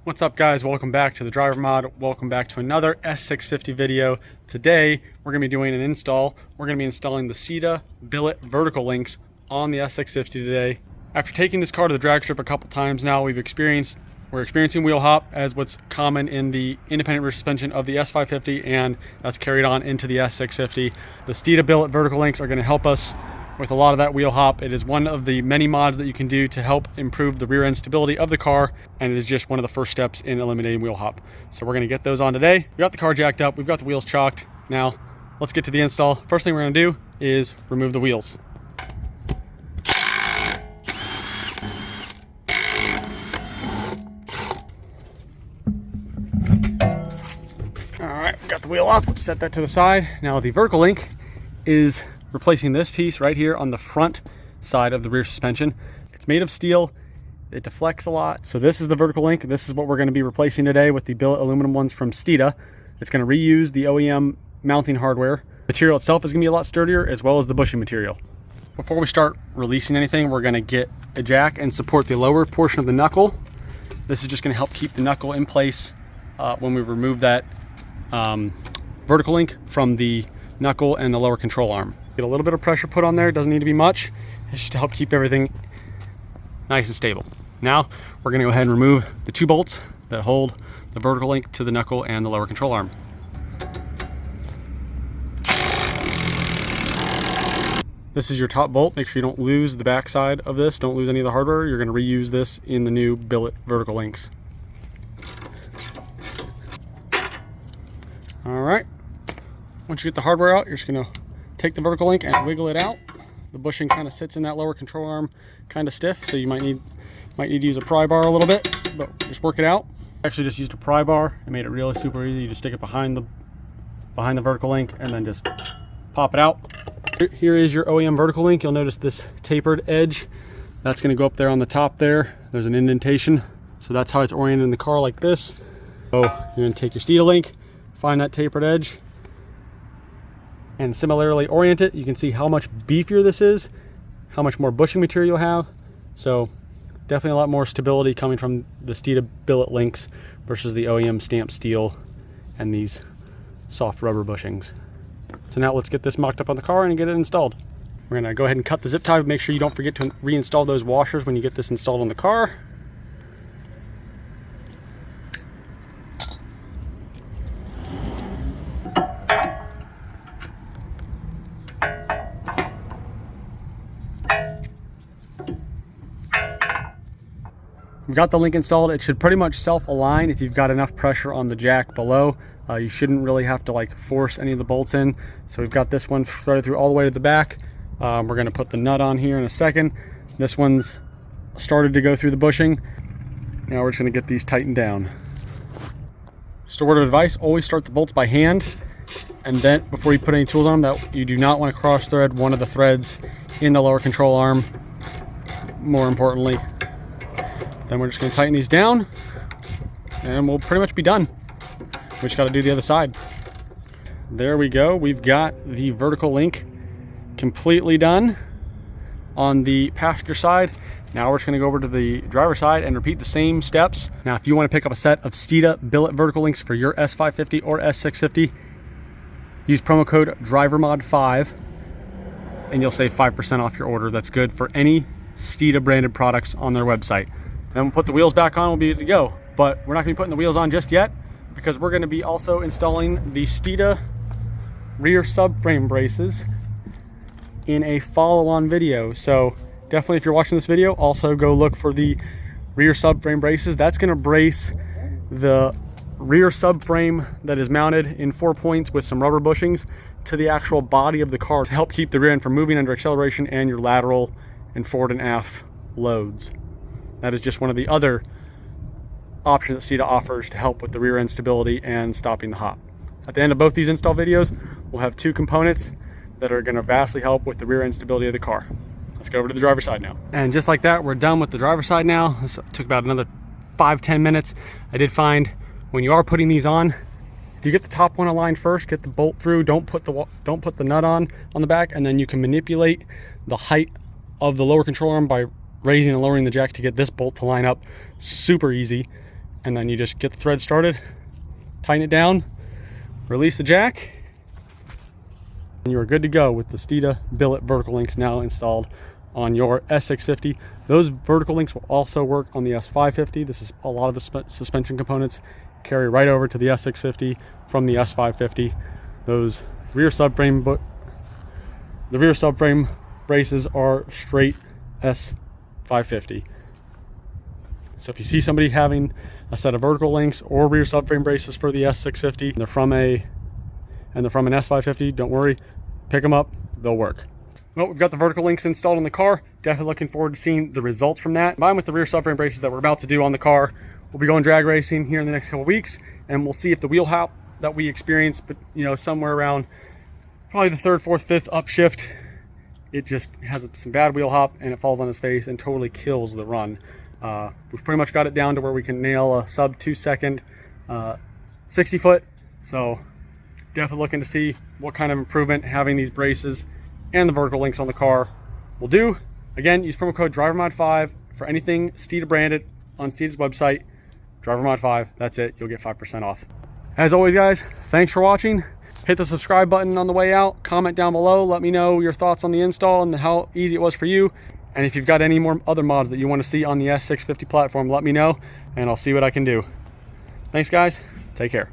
What's up guys, welcome back to the Driver Mod. Welcome back to another S650 video. Today we're going to be doing an install. We're going to be installing the Steeda Billet vertical links on the S650 today. After taking this car to the drag strip a couple times now, we're experiencing wheel hop as what's common in the independent rear suspension of the S550, and that's carried on into the S650. The Steeda Billet vertical links are going to help us with a lot of that wheel hop. It is one of the many mods that you can do to help improve the rear end stability of the car, and it is just one of the first steps in eliminating wheel hop. So we're gonna get those on today. We got the car jacked up, we've got the wheels chalked. Now let's get to the install. First thing we're gonna do is remove the wheels. All right, we got the wheel off. Let's set that to the side. Now the vertical link is replacing this piece right here on the front side of the rear suspension. It's made of steel, it deflects a lot. So this is the vertical link. This is what we're going to be replacing today with the billet aluminum ones from Steeda. It's going to reuse the OEM mounting hardware. Material itself is going to be a lot sturdier, as well as the bushing material. Before we start releasing anything, we're going to get a jack and support the lower portion of the knuckle. This is just going to help keep the knuckle in place when we remove that vertical link from the knuckle and the lower control arm. Get a little bit of pressure put on there, it doesn't need to be much. It's just to help keep everything nice and stable. Now we're going to go ahead and remove the two bolts that hold the vertical link to the knuckle and the lower control arm. This is your top bolt. Make sure you don't lose the back side of this, don't lose any of the hardware. You're going to reuse this in the new billet vertical links. All right, once you get the hardware out, you're just going to take the vertical link and wiggle it out. The bushing kind of sits in that lower control arm kind of stiff, so you might need to use a pry bar a little bit, but just work it out. I actually just used a pry bar. It made it really super easy. You just stick it behind the vertical link and then just pop it out. Here is your OEM vertical link. You'll notice this tapered edge. That's going to go up there on the top there. There's an indentation, so that's how it's oriented in the car, like this. So you're going to take your Steeda link, find that tapered edge, and similarly orient it. You can see how much beefier this is, how much more bushing material you'll have. So definitely a lot more stability coming from the Steeda billet links versus the OEM stamped steel and these soft rubber bushings. So now let's get this mocked up on the car and get it installed. We're gonna go ahead and cut the zip tie. Make sure you don't forget to reinstall those washers when you get this installed on the car. We've got the link installed. It should pretty much self-align if you've got enough pressure on the jack below. You shouldn't really have to like force any of the bolts in. So we've got this one threaded through all the way to the back. We're gonna put the nut on here in a second. This one's started to go through the bushing. Now we're just gonna get these tightened down. Just a word of advice, always start the bolts by hand, and then before you put any tools on them, that you do not want to cross thread one of the threads in the lower control arm, more importantly. Then we're just going to tighten these down and we'll pretty much be done. We just got to do the other side. There we go. We've got the vertical link completely done on the passenger side. Now we're just going to go over to the driver side and repeat the same steps. Now if you want to pick up a set of Steeda billet vertical links for your S550 or S650, use promo code DRIVERMOD5 and you'll save 5% off your order. That's good for any Steeda branded products on their website. Then we'll put the wheels back on, we'll be good to go. But we're not gonna be putting the wheels on just yet, because we're gonna be also installing the Steeda rear subframe braces in a follow-on video. So definitely, if you're watching this video, also go look for the rear subframe braces. That's gonna brace the rear subframe that is mounted in 4 points with some rubber bushings to the actual body of the car to help keep the rear end from moving under acceleration and your lateral and forward and aft loads. That is just one of the other options that Steeda offers to help with the rear end stability and stopping the hop. At the end of both these install videos, we'll have two components that are going to vastly help with the rear end stability of the car. Let's go over to the driver's side now. And just like that, we're done with the driver's side now. This took about another 5-10 minutes. I did find when you are putting these on, if you get the top one aligned first, get the bolt through, don't put the nut on the back, and then you can manipulate the height of the lower control arm by raising and lowering the jack to get this bolt to line up. Super easy. and then you just get the thread started, tighten it down, release the jack, and you are good to go with the Steeda Billet vertical links now installed on your S650. Those vertical links will also work on the S550. This is a lot of the suspension components carry right over to the S650 from the S550. Those rear subframe, the rear subframe braces are straight S550. So if you see somebody having a set of vertical links or rear subframe braces for the S650, and they're from an S550, don't worry, pick them up, they'll work. Well, we've got the vertical links installed in the car. Definitely looking forward to seeing the results from that. Combined with the rear subframe braces that we're about to do on the car, we'll be going drag racing here in the next couple weeks, and we'll see if the wheel hop that we experienced, but somewhere around probably the third, fourth, fifth upshift, it just has some bad wheel hop and it falls on his face and totally kills the run. We've pretty much got it down to where we can nail a sub 2 second 60 foot. So definitely looking to see what kind of improvement having these braces and the vertical links on the car will do. Again, use promo code DriverMod5 for anything Steeda branded on Steeda's website. DriverMod5, that's it, you'll get 5% off. As always, guys, thanks for watching. Hit the subscribe button on the way out, comment down below, let me know your thoughts on the install and how easy it was for you. And if you've got any more other mods that you want to see on the S650 platform, let me know and I'll see what I can do. Thanks, guys, take care.